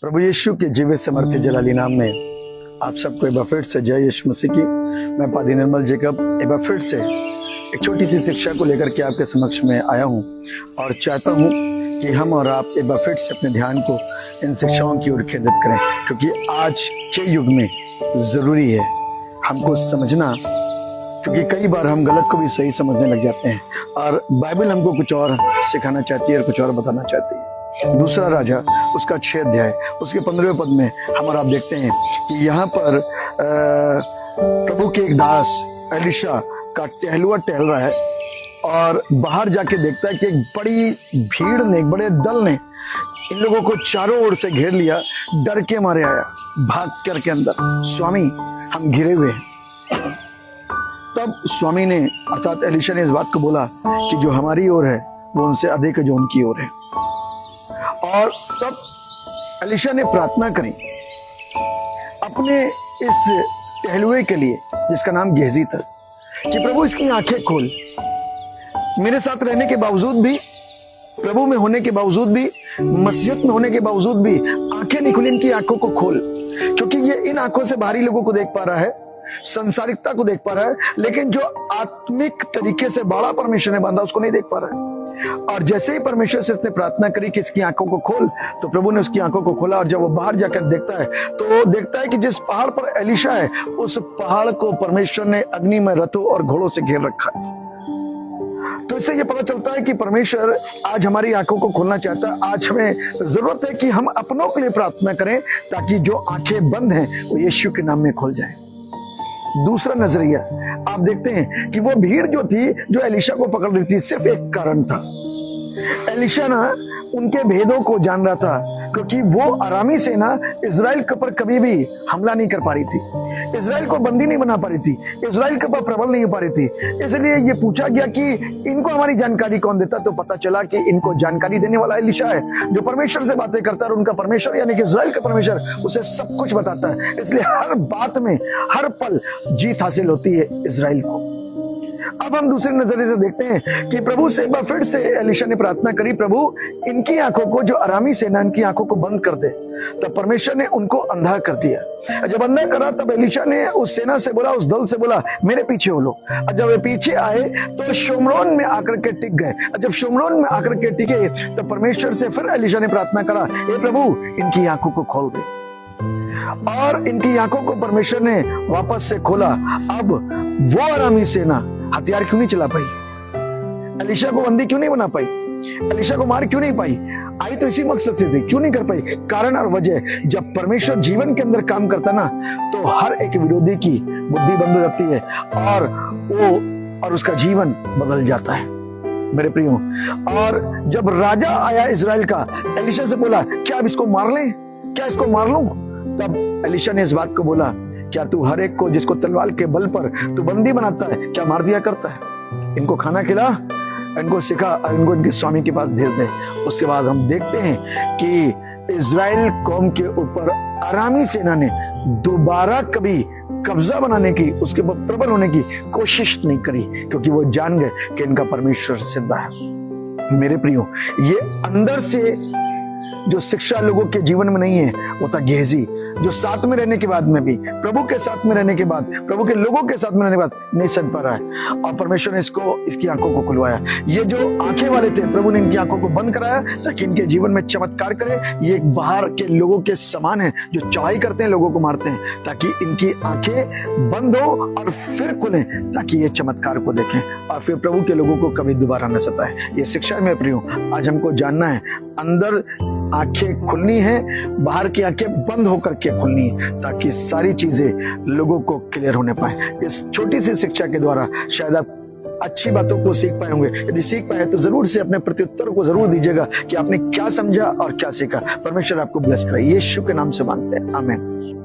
प्रभु यीशु के जीवित समर्थी जलाली नाम में आप सबको एक बार फिर से जय यीशु मसीह की। मैं पादी निर्मल जेकब एक बार फिर से एक छोटी सी शिक्षा को लेकर के आपके समक्ष में आया हूँ और चाहता हूँ कि हम और आप एक बार फिर से अपने ध्यान को इन शिक्षाओं की ओर केंद्रित करें, क्योंकि आज के युग में जरूरी है हमको समझना, क्योंकि कई बार हम गलत को भी सही समझने लग जाते हैं और बाइबल हमको कुछ और सिखाना चाहती है और कुछ और बताना चाहती है। दूसरा राजा उसका 6 अध्याय उसके 15वें पद में हम और आप देखते हैं कि यहाँ पर प्रभु के एक दास एलिशा का टहलुआ टहल रहा है और बाहर जाके देखता है कि एक बड़ी भीड़ ने, एक बड़े दल ने इन लोगों को चारों ओर से घेर लिया। डर के मारे आया भाग कर के अंदर, स्वामी हम घिरे हुए हैं। तब स्वामी ने अर्थात एलिशा ने इस बात को बोला कि जो हमारी ओर है वो उनसे अधिक है जो उनकी ओर है। और तब एलिशा ने प्रार्थना करी अपने इस टहलुए के लिए जिसका नाम गेहजी था कि प्रभु इसकी आंखें खोल। मेरे साथ रहने के बावजूद भी, प्रभु में होने के बावजूद भी, मसीहत में होने के बावजूद भी आंखें नहीं खुली, इनकी आंखों को खोल, क्योंकि ये इन आंखों से बाहरी लोगों को देख पा रहा है, संसारिकता को देख पा रहा है, लेकिन जो आत्मिक तरीके से बाड़ा परमेश्वर ने बांधा उसको नहीं देख पा रहा है। और जैसे ही परमेश्वर से इसने प्रार्थना करी कि इसकी आंखों को खोल, तो प्रभु ने उसकी आंखों को खोला और जब वो बाहर जाकर देखता है तो वो देखता है कि जिस पहाड़ पर एलिशा है उस पहाड़ को परमेश्वर ने अग्नि में रथों और घोड़ों से घेर रखा है। तो इससे ये पता चलता है कि परमेश्वर आज हमारी आंखों को खोलना चाहता है। आज हमें जरूरत है कि हम अपनों के लिए प्रार्थना करें ताकि जो आंखें बंद हैं वो यीशु के नाम में खुल जाएं। दूसरा नजरिया आप देखते हैं कि वो भीड़ जो थी जो एलिशा को पकड़ रही थी, सिर्फ एक कारण था। एलिशा ना उनके भेदों को जान रहा था, क्योंकि वो अरामी सेना इजराइल के ऊपर कभी भी हमला नहीं कर पा रही थी, इजराइल को बंदी नहीं बना पा रही थी, इजराइल के ऊपर प्रबल नहीं हो पा रही थी। इसलिए ये पूछा गया कि इनको हमारी जानकारी कौन देता, तो पता चला कि इनको जानकारी देने वाला एलिशा है, जो परमेश्वर से बातें करता है और उनका परमेश्वर यानी कि इजराइल का परमेश्वर उसे सब कुछ बताता है। इसलिए हर बात में हर पल जीत हासिल होती है इजराइल को। अब हम दूसरे नजरिए से देखते हैं कि प्रभु से एक बार फिर से एलिशा ने प्रार्थना करी, प्रभु इनकी आंखों को, जो अरामी सेना इनकी आंखों को बंद कर दे। तब परमेश्वर ने उनको अंधा कर दिया। जब अंधा करा तब एलिशा ने उस सेना से बोला, उस दल से बोला, मेरे पीछे हो लो। जब वे पीछे आए तो शोमरोन में आकर के टिक गए। जब शोमरोन में आकर के टिके तब परमेश्वर से फिर एलिशा ने प्रार्थना करा, हे प्रभु इनकी आंखों को खोल दे। और इनकी आंखों को परमेश्वर ने वापस से खोला। अब वो अरामी सेना हथियार क्यों नहीं चला पाई, एलिशा को बंदी क्यों नहीं बना पाई, एलिशा को मार क्यों नहीं पाई? आई तो इसी मकसद से थी, क्यों नहीं कर पाई? कारण और वजह, जब परमेश्वर जीवन के अंदर काम करता ना तो हर एक विरोधी की बुद्धि बंद हो जाती है और वो और उसका जीवन बदल जाता है मेरे प्रियो। और जब राजा आया इजराइल का, एलिशा से बोला, क्या अब इसको मार लें, क्या इसको मार लूं? तब एलिशा ने इस बात को बोला, क्या तू हर एक को जिसको तलवार के बल पर तू बंदी बनाता है क्या मार दिया करता है? इनको खाना खिला, इनको सिखा और इनको इनके स्वामी के पास भेज दे। उसके बाद हम देखते हैं कि इजराइल कौम के ऊपर अरामी सेना ने दोबारा कभी कब्जा बनाने की, उसके ऊपर प्रबल होने की कोशिश नहीं करी, क्योंकि वो जान गए कि इनका परमेश्वर सिद्ध है। मेरे प्रियो, ये अंदर से जो शिक्षा लोगों के जीवन में नहीं है वो था गेहजी, जो साथ में रहने के बाद में भी, प्रभु के साथ में रहने के बाद, प्रभु के लोगों के साथ में रहने के बाद नहीं सह पा रहा है। और परमेश्वर ने इसकी आंखों को खुलवाया। ये जो आंखें वाले थे, प्रभु ने इनकी आंखों को बंद कराया ताकि इनके जीवन में चमत्कार करे। ये एक बाहर के लोगों के समान है जो चढ़ाई करते हैं, लोगों को मारते हैं, ताकि इनकी आंखें बंद हो और फिर खुलें ताकि ये चमत्कार को देखें और फिर प्रभु के लोगों को कभी दोबारा न सताए। ये शिक्षा में प्रियो आज हमको जानना है, अंदर आंखें खुलनी है, बाहर की आंखें बंद होकर के खुलनी है, ताकि सारी चीजें लोगों को क्लियर होने पाए। इस छोटी सी शिक्षा के द्वारा शायद आप अच्छी बातों को सीख पाए होंगे। यदि सीख पाए तो जरूर से अपने प्रत्युत्तरों को जरूर दीजिएगा कि आपने क्या समझा और क्या सीखा। परमेश्वर आपको ब्लेस करे। यीशु के नाम से मांगते हैं, आमीन।